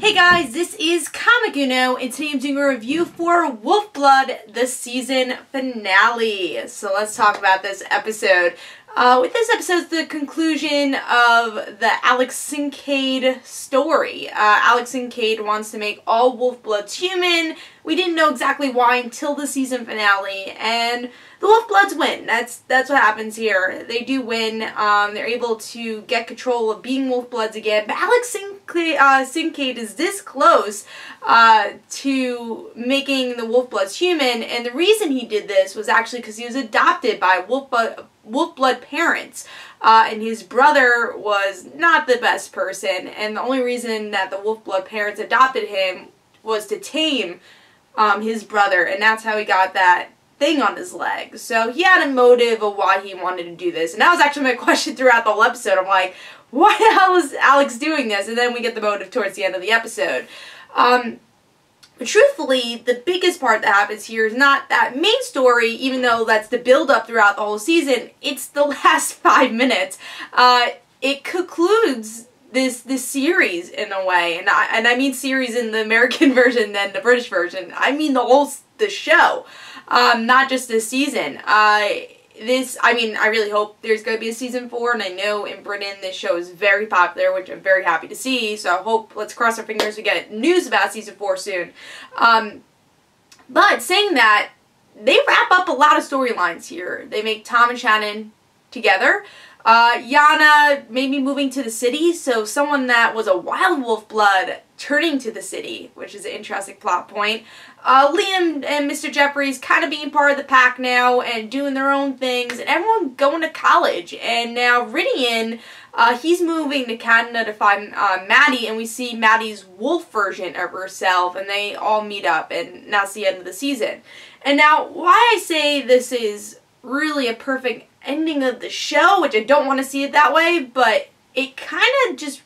Hey guys, this is Comic Uno, and today I'm doing a review for Wolfblood, the season finale. So let's talk about this episode. With this episode, it's the conclusion of the Alex Kincaid story. Alex Kincaid wants to make all Wolfbloods human. We didn't know exactly why until the season finale, and the Wolfbloods win. That's what happens here. They do win. They're able to get control of being Wolfbloods again, but Alex Kincaid is this close to making the Wolfbloods human, and the reason he did this was actually because he was adopted by Wolfblood parents, and his brother was not the best person, and the only reason that the Wolfblood parents adopted him was to tame his brother, and that's how he got that thing on his leg. So he had a motive of why he wanted to do this, and that was actually my question throughout the whole episode. I'm like, why the hell is Alex doing this? And then we get the motive towards the end of the episode. But truthfully, the biggest part that happens here is not that main story, even though that's the build-up throughout the whole season. It's the last 5 minutes. It concludes this series in a way, and I mean series in the American version than the British version. I mean the show, not just this season. I really hope there's going to be a season 4, and I know in Britain this show is very popular, which I'm very happy to see, so I hope, let's cross our fingers, we get news about season 4 soon. But saying that, they wrap up a lot of storylines here. They make Tom and Shannon together. Yana maybe moving to the city, so someone that was a wild wolf blood turning to the city, which is an interesting plot point. Liam and Mr. Jeffries kind of being part of the pack now and doing their own things, and everyone going to college. And now Ridian, he's moving to Canada to find Maddie, and we see Maddie's wolf version of herself, and they all meet up, and that's the end of the season. And now, why I say this is really a perfect ending of the show, which I don't want to see it that way, but it kind of just,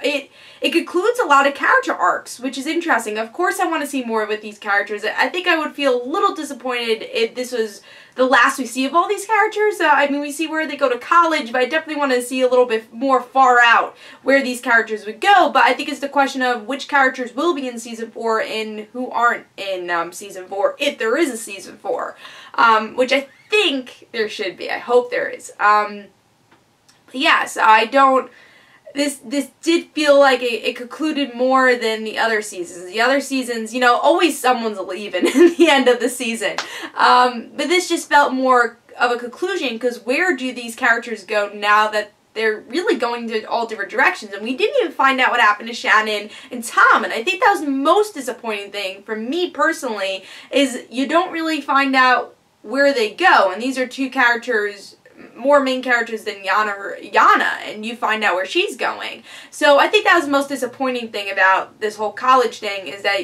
it concludes a lot of character arcs, which is interesting. Of course I want to see more with these characters. I think I would feel a little disappointed if this was the last we see of all these characters. I mean, we see where they go to college, but I definitely want to see a little bit more far out where these characters would go. But I think it's the question of which characters will be in season 4 and who aren't in season 4, if there is a season 4, which I think there should be. I hope there is. But yes, I don't. This did feel like it concluded more than the other seasons. The other seasons, you know, always someone's leaving in the end of the season. But this just felt more of a conclusion, because where do these characters go now that they're really going to all different directions? And we didn't even find out what happened to Shannon and Tom, and I think that was the most disappointing thing for me personally, is you don't really find out where they go. And these are two characters, more main characters than Yana, and you find out where she's going. So I think that was the most disappointing thing about this whole college thing, is that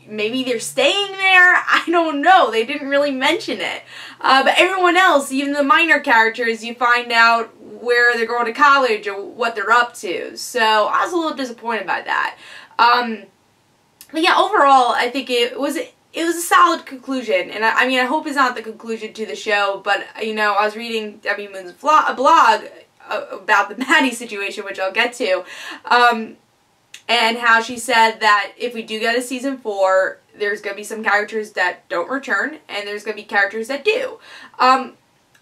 maybe they're staying there. I don't know. They didn't really mention it. But everyone else, even the minor characters, you find out where they're going to college or what they're up to. So I was a little disappointed by that. But yeah, overall, I think it was a solid conclusion, and I mean, I hope it's not the conclusion to the show, but, you know, I was reading Debbie Moon's blog about the Maddie situation, which I'll get to, and how she said that if we do get a season 4, there's going to be some characters that don't return, and there's going to be characters that do. I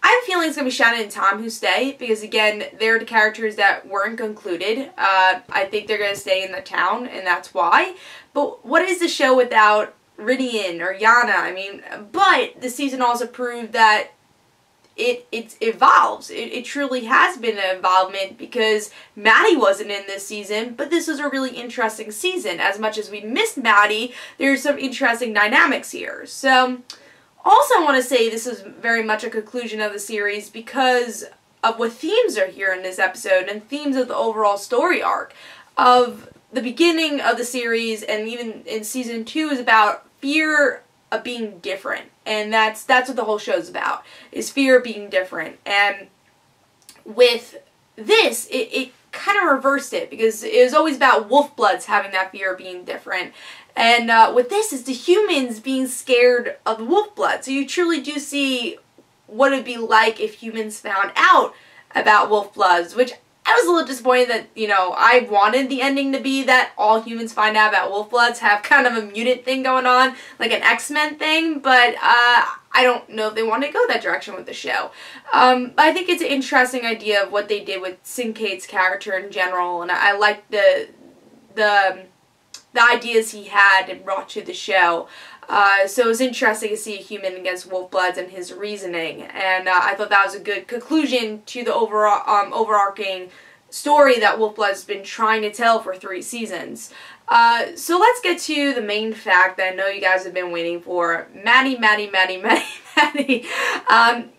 have a feeling it's going to be Shannon and Tom who stay, because, again, they're the characters that weren't concluded. I think they're going to stay in the town, and that's why. But what is the show without Ridian or Yana? I mean, but the season also proved that it evolves. It truly has been an involvement, because Maddie wasn't in this season, but this was a really interesting season. As much as we missed Maddie, there's some interesting dynamics here. So, also I want to say this is very much a conclusion of the series because of what themes are here in this episode, and themes of the overall story arc of the beginning of the series, and even in season 2 is about fear of being different, and that's what the whole show's about, is fear of being different. And with this, it kind of reversed it, because it was always about Wolfbloods having that fear of being different, and with this, it's the humans being scared of the Wolfblood. So you truly do see what it'd be like if humans found out about Wolfbloods, which I was a little disappointed that, you know, I wanted the ending to be that all humans find out about Wolfbloods, have kind of a mutant thing going on, like an X-Men thing, but I don't know if they want to go that direction with the show. But I think it's an interesting idea of what they did with Sincade's character in general, and I like the ideas he had and brought to the show. So it was interesting to see a human against Wolfbloods and his reasoning, and I thought that was a good conclusion to the overall overarching story that Wolfblood has been trying to tell for 3 seasons. So let's get to the main fact that I know you guys have been waiting for. Maddie.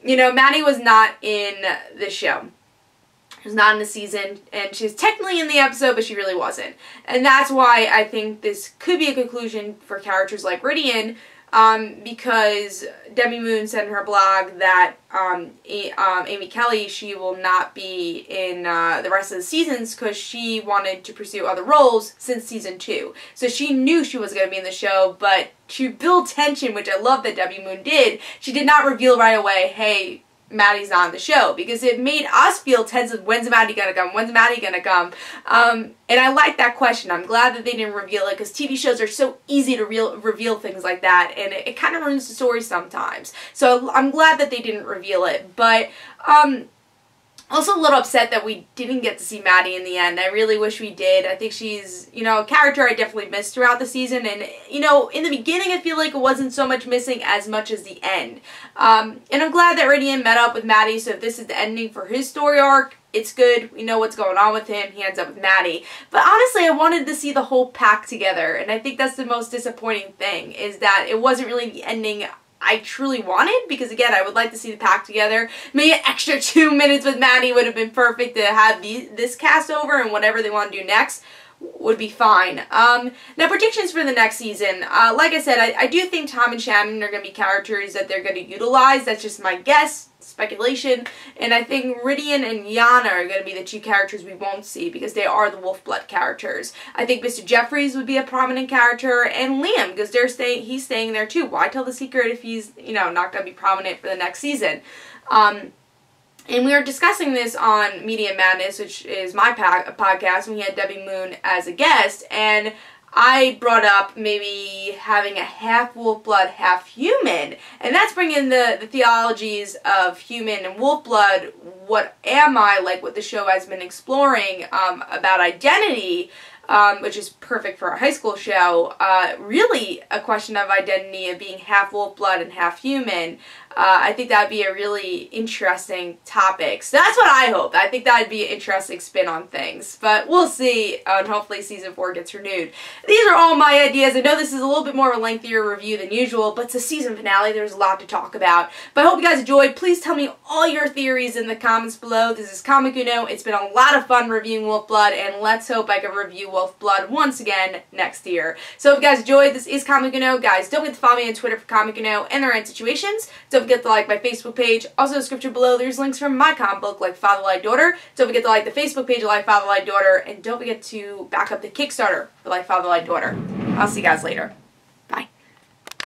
You know, Maddie was not in the show. She was not in the season, and she was technically in the episode, but she really wasn't. And that's why I think this could be a conclusion for characters like Ridian, because Demi Moon said in her blog that Amy Kelly, she will not be in the rest of the seasons because she wanted to pursue other roles since season 2. So she knew she was going to be in the show, but to build tension, which I love that Demi Moon did, she did not reveal right away, hey, Maddie's not on the show, because it made us feel tense of when's Maddie gonna come, when's Maddie gonna come, and I like that question. I'm glad that they didn't reveal it, because TV shows are so easy to reveal things like that, and it kind of ruins the story sometimes. So I'm glad that they didn't reveal it, but also a little upset that we didn't get to see Maddie in the end. I really wish we did. I think she's, you know, a character I definitely missed throughout the season. And, you know, in the beginning I feel like it wasn't so much missing as much as the end. And I'm glad that Ridian met up with Maddie, so if this is the ending for his story arc, it's good. We know what's going on with him. He ends up with Maddie. But honestly, I wanted to see the whole pack together. And I think that's the most disappointing thing, is that it wasn't really the ending I truly wanted, because again, I would like to see the pack together. Maybe an extra 2 minutes with Maddie would have been perfect to have this cast over, and whatever they want to do next would be fine. Now, predictions for the next season. Like I said, I do think Tom and Shannon are going to be characters that they're going to utilize. That's just my guess, speculation. And I think Ridian and Yana are going to be the 2 characters we won't see, because they are the Wolfblood characters. I think Mr. Jeffries would be a prominent character, and Liam, because he's staying there too. Why tell the secret if he's, you know, not going to be prominent for the next season? And we were discussing this on Media Madness, which is my podcast, and we had Debbie Moon as a guest, and I brought up maybe having a half Wolfblood, half human, and that's bringing the theologies of human and Wolfblood. What am I, like what the show has been exploring about identity, which is perfect for a high school show. Really a question of identity, of being half Wolfblood and half human. I think that would be a really interesting topic. So that's what I hope. I think that would be an interesting spin on things. But we'll see, and hopefully season 4 gets renewed. These are all my ideas. I know this is a little bit more of a lengthier review than usual, but it's a season finale. There's a lot to talk about. But I hope you guys enjoyed. Please tell me all your theories in the comments below. This is Comic Uno. It's been a lot of fun reviewing Wolfblood, and let's hope I can review Wolfblood once again next year. So if you guys enjoyed, this is Comic Uno. Guys, don't forget to follow me on Twitter for Comic Uno and their end situations. Don't forget to like my Facebook page. Also, in the description below, there's links from my comic book, like Father Like Daughter. Don't forget to like the Facebook page of Like Father Like Daughter, and don't forget to back up the Kickstarter for Like Father Like Daughter. I'll see you guys later.